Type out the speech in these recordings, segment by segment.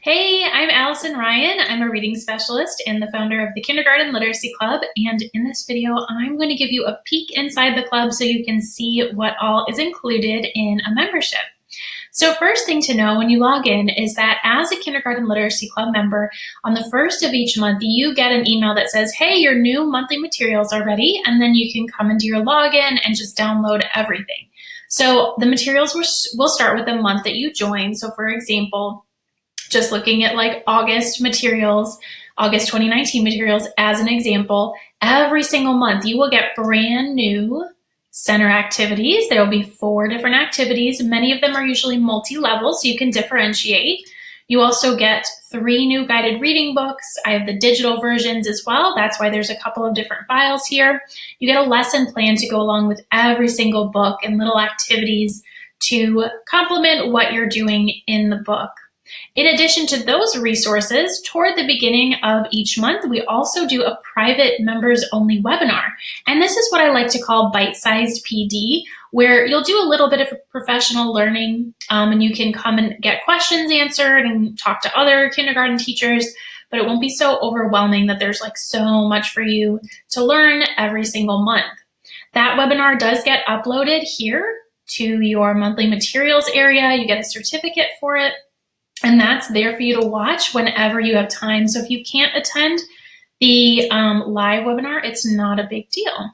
Hey, I'm Allison Ryan. I'm a reading specialist and the founder of the Kindergarten Literacy Club. And in this video, I'm going to give you a peek inside the club so you can see what all is included in a membership. So first thing to know when you log in is that as a Kindergarten Literacy Club member, on the first of each month, you get an email that says, hey, your new monthly materials are ready, and then you can come into your login and just download everything. So the materials will start with the month that you join. So for example, just looking at like August materials, August 2019 materials as an example, every single month you will get brand new center activities. There will be 4 different activities. Many of them are usually multi-level, so you can differentiate. You also get 3 new guided reading books. I have the digital versions as well. That's why there's a couple of different files here. You get a lesson plan to go along with every single book and little activities to complement what you're doing in the book. In addition to those resources, toward the beginning of each month, we also do a private members-only webinar. And this is what I like to call bite-sized PD, where you'll do a little bit of professional learning and you can come and get questions answered and talk to other kindergarten teachers, but it won't be so overwhelming that there's like so much for you to learn every single month. That webinar does get uploaded here to your monthly materials area. You get a certificate for it. And that's there for you to watch whenever you have time. So if you can't attend the live webinar, it's not a big deal.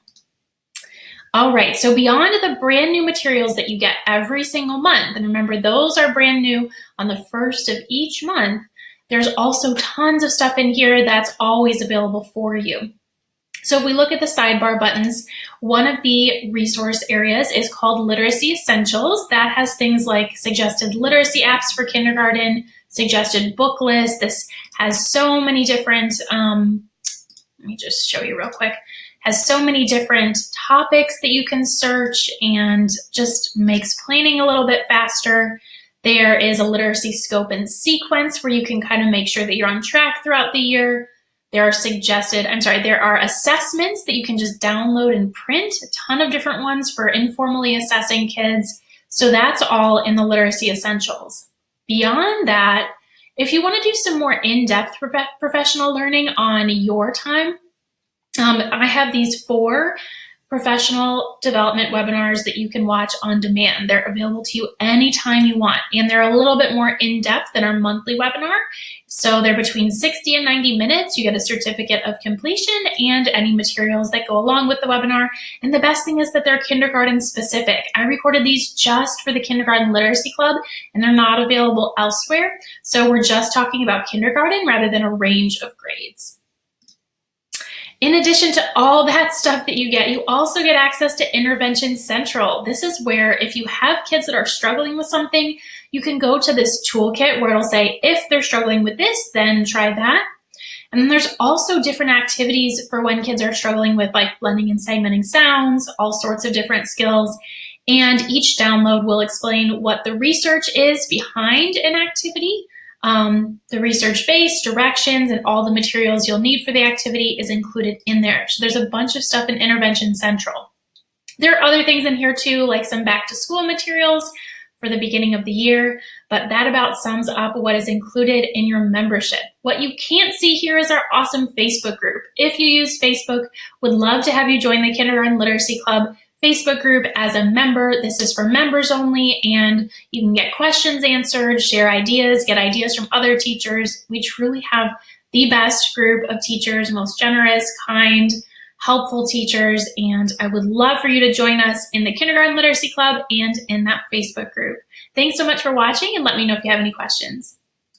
All right, so beyond the brand new materials that you get every single month, and remember those are brand new on the first of each month, there's also tons of stuff in here that's always available for you. So if we look at the sidebar buttons, one of the resource areas is called Literacy Essentials. That has things like suggested literacy apps for kindergarten, suggested book lists. This has so many different, let me just show you real quick, has so many different topics that you can search and just makes planning a little bit faster. There is a literacy scope and sequence where you can kind of make sure that you're on track throughout the year. There are assessments that you can just download and print, a ton of different ones for informally assessing kids. So that's all in the Literacy Essentials. Beyond that, if you want to do some more in-depth professional learning on your time, I have these 4 professional development webinars that you can watch on demand. They're available to you anytime you want, and they're a little bit more in-depth than our monthly webinar. So they're between 60 and 90 minutes. You get a certificate of completion and any materials that go along with the webinar. And the best thing is that they're kindergarten specific. I recorded these just for the Kindergarten Literacy Club, and they're not available elsewhere. So we're just talking about kindergarten rather than a range of grades. In addition to all that stuff that you get, you also get access to Intervention Central. This is where if you have kids that are struggling with something, you can go to this toolkit where it'll say, if they're struggling with this, then try that. And then there's also different activities for when kids are struggling with like blending and segmenting sounds, all sorts of different skills. And each download will explain what the research is behind an activity. The research base, directions, and all the materials you'll need for the activity is included in there. So there's a bunch of stuff in Intervention Central. There are other things in here too, like some back to school materials for the beginning of the year, but that about sums up what is included in your membership. What you can't see here is our awesome Facebook group. If you use Facebook, would love to have you join the Kindergarten Literacy Club Facebook group as a member. This is for members only, and you can get questions answered, share ideas, get ideas from other teachers. We truly have the best group of teachers, most generous, kind, helpful teachers, and I would love for you to join us in the Kindergarten Literacy Club and in that Facebook group. Thanks so much for watching, and let me know if you have any questions.